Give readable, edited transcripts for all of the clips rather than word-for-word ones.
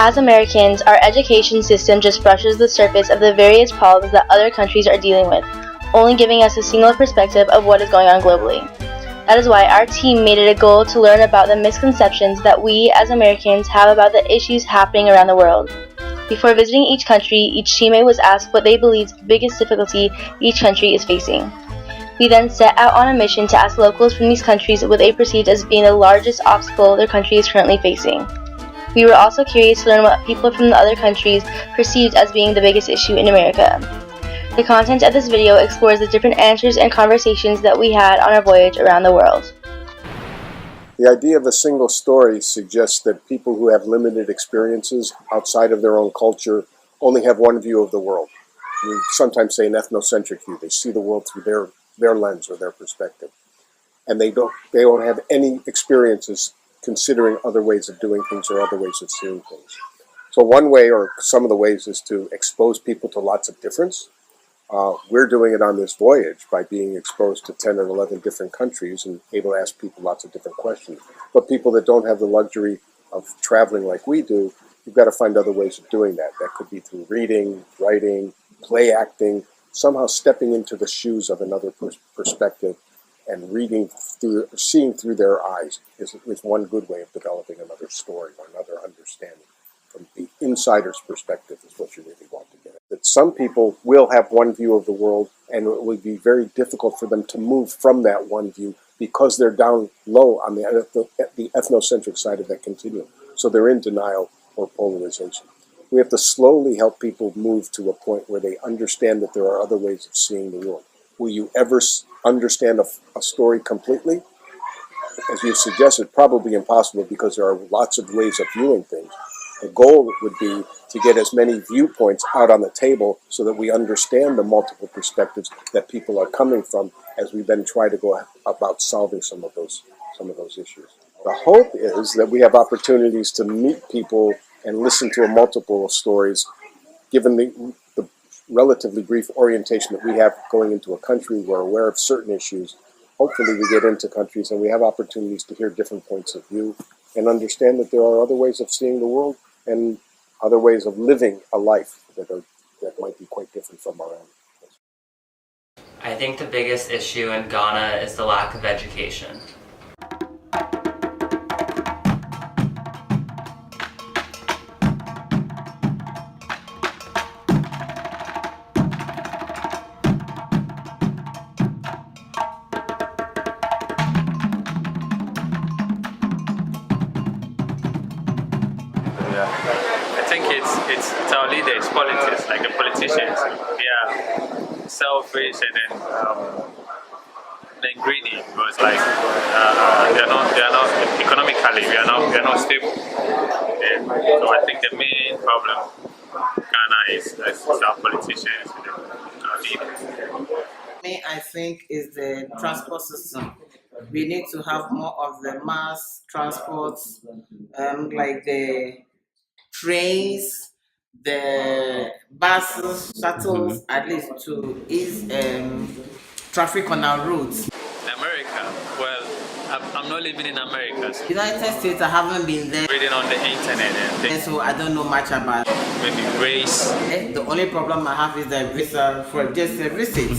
As Americans, our education system just brushes the surface of the various problems that other countries are dealing with, only giving us a single perspective of what is going on globally. That is why our team made it a goal to learn about the misconceptions that we as Americans have about the issues happening around the world. Before visiting each country, each teammate was asked what they believed the biggest difficulty each country is facing. We then set out on a mission to ask locals from these countries what they perceived as being the largest obstacle their country is currently facing. We were also curious to learn what people from the other countries perceived as being the biggest issue in America. The content of this video explores the different answers and conversations that we had on our voyage around the world. The idea of a single story suggests that people who have limited experiences outside of their own culture only have one view of the world. We sometimes say an ethnocentric view. They see the world through their lens or their perspective. And they don't have any experiences considering other ways of doing things or other ways of seeing things. So one way, or some of the ways, is to expose people to lots of difference. We're doing it on this voyage by being exposed to 10 or 11 different countries and able to ask people lots of different questions. But people that don't have the luxury of traveling like we do, you've got to find other ways of doing that. That could be through reading, writing, play acting, somehow stepping into the shoes of another perspective and seeing through their eyes is one good way of developing another story or another understanding. From the insider's perspective is what you really want to get at. That some people will have one view of the world, and it will be very difficult for them to move from that one view because they're down low on the ethnocentric side of that continuum. So they're in denial or polarization. We have to slowly help people move to a point where they understand that there are other ways of seeing the world. Will you ever understand a story completely? As you suggested, probably impossible because there are lots of ways of viewing things. The goal would be to get as many viewpoints out on the table so that we understand the multiple perspectives that people are coming from as we then try to go about solving some of those issues. The hope is that we have opportunities to meet people and listen to a multiple stories, given the relatively brief orientation that we have going into a country. We're aware of certain issues. Hopefully we get into countries and we have opportunities to hear different points of view and understand that there are other ways of seeing the world and other ways of living a life that might be quite different from our own. I think the biggest issue in Ghana is the lack of education. I think it's our leaders, politics, like the politicians. They are selfish and then greedy. Because like they are not economically we are not stable. And so I think the main problem in Ghana is our politicians and our leaders. Me, I think is the transport system. We need to have more of the mass transports, like the trains, the buses, shuttles, at least to ease traffic on our roads. In America, well, I'm not living in America, so United States, I haven't been there, reading on the internet and things, so I don't know much about it. maybe race. The only problem I have is the visa for just a visit.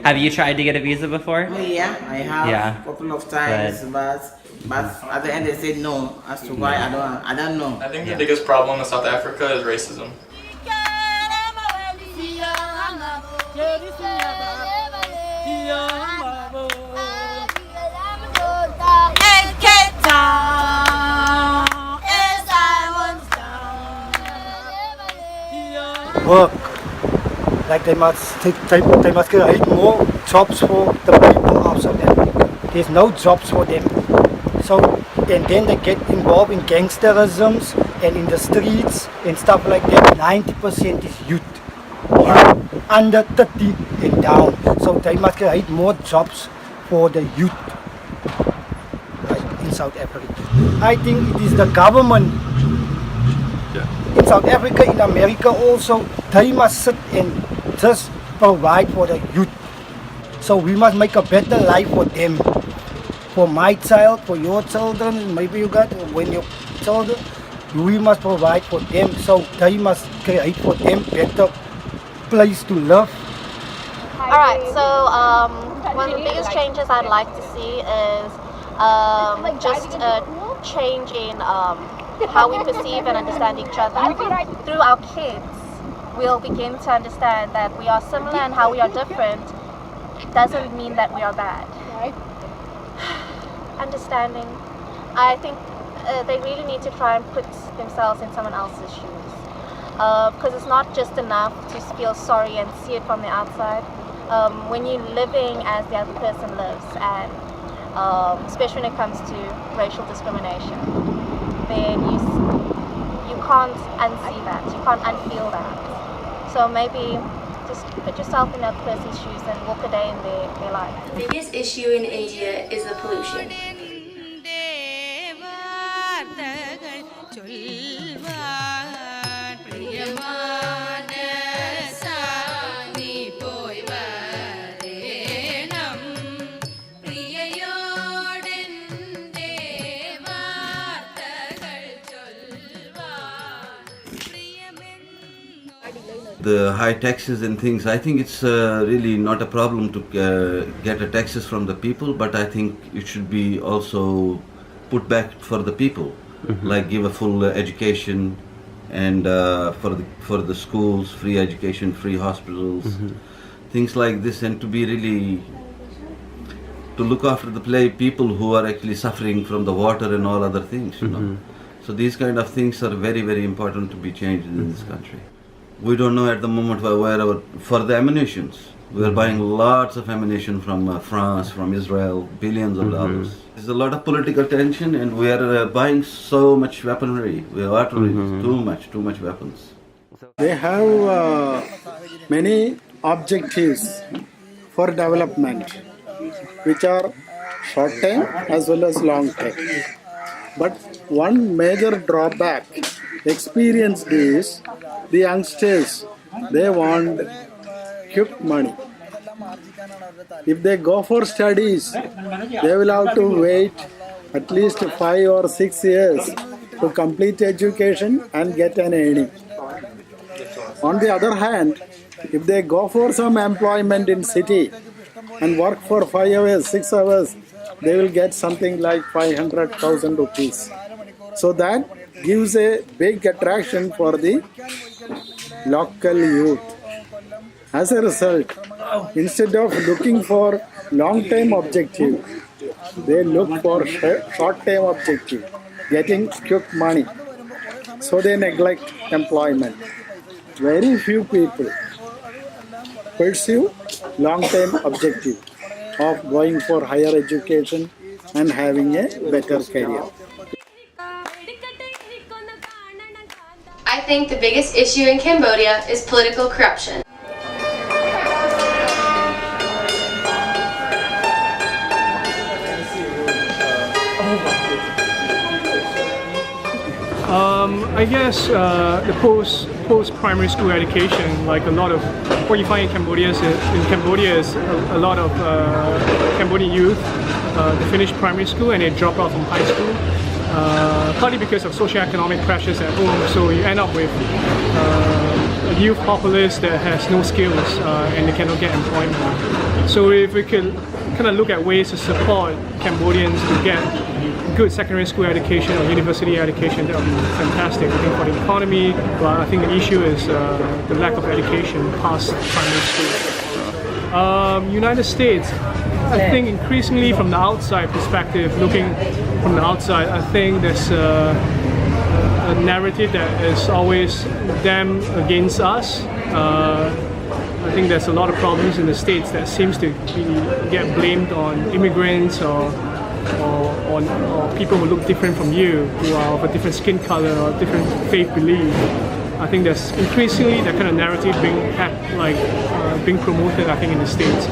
Have you tried to get a visa before? Yeah, I have Yeah. a couple of times, but at the end they said no as to why I don't know. I think the biggest problem in South Africa is racism. Work. Like they must create more jobs for the people outside Africa. There's no jobs for them. So and then they get involved in gangsterisms and in the streets and stuff like that. 90% is youth under 30 and down. So they must create more jobs for the youth in South Africa. I think it is the government in South Africa, in America also, they must sit and just provide for the youth. So we must make a better life for them. For my child, for your children, maybe you got when your children, we must provide for them, so they must create for them better place to live. Alright, so one of the biggest changes I'd like to see is just a change in how we perceive and understand each other. Through our kids, we'll begin to understand that we are similar and how we are different doesn't mean that we are bad. Understanding. I think they really need to try and put themselves in someone else's shoes. Because it's not just enough to feel sorry and see it from the outside. When you're living as the other person lives, and especially when it comes to racial discrimination, then you can't unsee that, you can't unfeel that. So maybe just put yourself in that person's shoes and walk a day in their life. The biggest issue in India is the pollution. The high taxes and things, I think it's really not a problem to get a taxes from the people, but I think it should be also put back for the people, like give a full education and for the schools, free education, free hospitals, things like this, and to be really to look after the people who are actually suffering from the water and all other things, you know. So these kind of things are very, very important to be changed in this country. We don't know at the moment for the ammunitions. We are buying lots of ammunition from France, from Israel, billions of dollars. There's a lot of political tension, and we are buying so much weaponry. We are too much weapons. They have many objectives for development, which are short term as well as long term. But one major drawback experienced is the youngsters, they want quick money. If they go for studies, they will have to wait at least 5 or 6 years to complete education and get an earning. On the other hand, if they go for some employment in city and work for 5 hours, 6 hours, they will get something like 500,000 rupees. So that gives a big attraction for the local youth. As a result, instead of looking for long-term objective, they look for short-term objective, getting quick money. So they neglect employment. Very few people pursue long-term objective of going for higher education and having a better career. I think the biggest issue in Cambodia is political corruption. I guess the post primary school education, like a lot of what you find in Cambodia is a lot of Cambodian youth they finish primary school and they drop out from high school. Partly because of socioeconomic pressures at home, so you end up with a youth populace that has no skills and they cannot get employment. So if we could kind of look at ways to support Cambodians to get good secondary school education or university education, that would be fantastic. I think for the economy, but I think the issue is the lack of education past primary school. United States, I think increasingly from the outside perspective, looking from the outside, I think there's a narrative that is always them against us. I think there's a lot of problems in the States that seems to get blamed on immigrants or people who look different from you, who are of a different skin color or different faith belief. I think there's increasingly that kind of narrative being promoted, I think, in the States.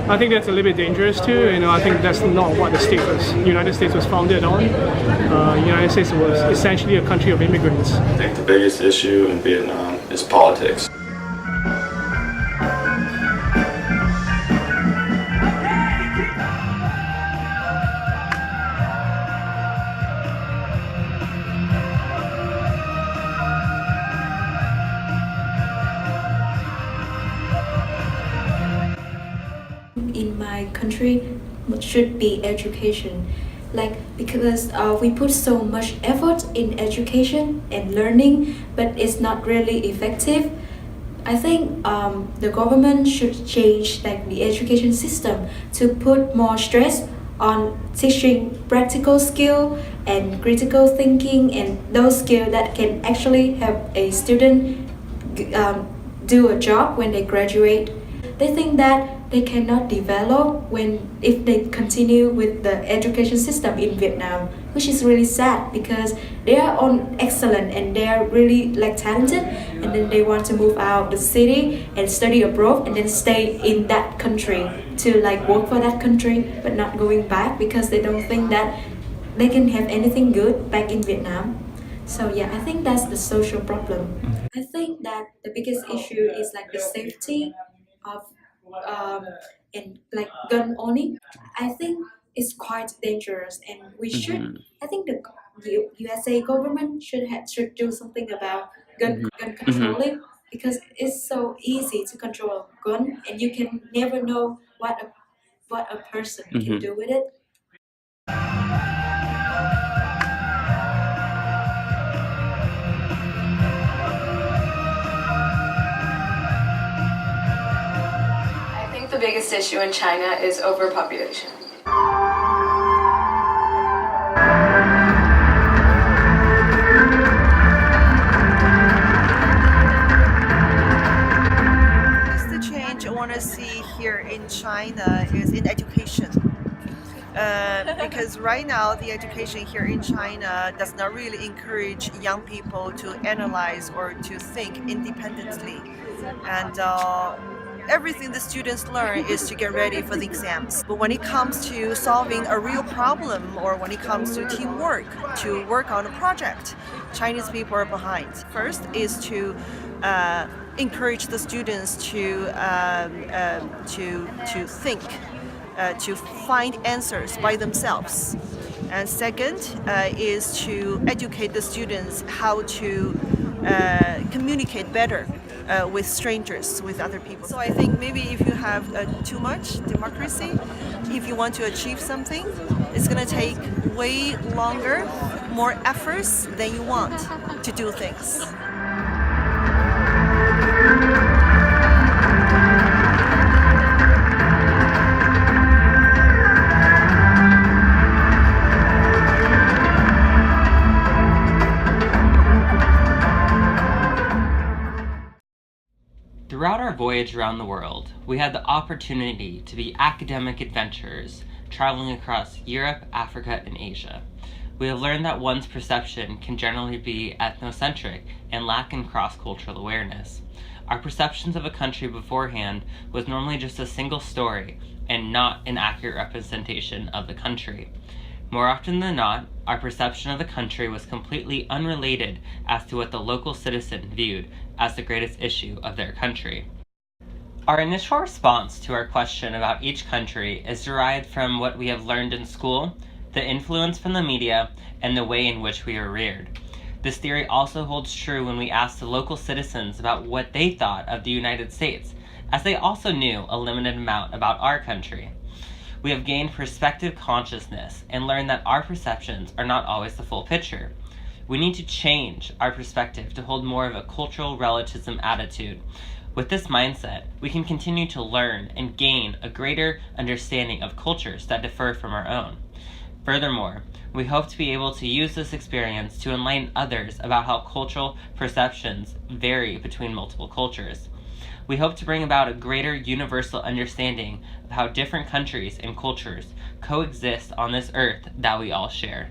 I think that's a little bit dangerous too. I think that's not what the United States was founded on. United States was essentially a country of immigrants. I think the biggest issue in Vietnam is politics. In my country should be education, because we put so much effort in education and learning, but it's not really effective. I think the government should change the education system to put more stress on teaching practical skill and critical thinking and those skills that can actually help a student do a job when they graduate. They think that they cannot develop if they continue with the education system in Vietnam, which is really sad because they are all excellent and they are really talented, and then they want to move out the city and study abroad and then stay in that country to work for that country, but not going back because they don't think that they can have anything good back in Vietnam. So yeah, I think that's the social problem. I think that the biggest issue is the safety of and gun owning. I think it's quite dangerous, and we should. I think the USA government should do something about gun controlling because it's so easy to control a gun, and you can never know what a person can do with it. The biggest issue in China is overpopulation. The change I want to see here in China is in education. Because right now the education here in China does not really encourage young people to analyze or to think independently, and everything the students learn is to get ready for the exams. But when it comes to solving a real problem or when it comes to teamwork, to work on a project, Chinese people are behind. First is to encourage the students to think, to find answers by themselves. And second is to educate the students how to communicate better with strangers, with other people. So I think maybe if you have too much democracy, if you want to achieve something, it's going to take way longer, more efforts than you want to do things. Throughout our voyage around the world, we had the opportunity to be academic adventurers, traveling across Europe, Africa, and Asia. We have learned that one's perception can generally be ethnocentric and lack in cross-cultural awareness. Our perceptions of a country beforehand was normally just a single story and not an accurate representation of the country. More often than not, our perception of the country was completely unrelated as to what the local citizen viewed as the greatest issue of their country. Our initial response to our question about each country is derived from what we have learned in school, the influence from the media, and the way in which we are reared. This theory also holds true when we asked the local citizens about what they thought of the United States, as they also knew a limited amount about our country. We have gained perspective consciousness and learned that our perceptions are not always the full picture. We need to change our perspective to hold more of a cultural relativism attitude. With this mindset, we can continue to learn and gain a greater understanding of cultures that differ from our own. Furthermore, we hope to be able to use this experience to enlighten others about how cultural perceptions vary between multiple cultures. We hope to bring about a greater universal understanding of how different countries and cultures coexist on this earth that we all share.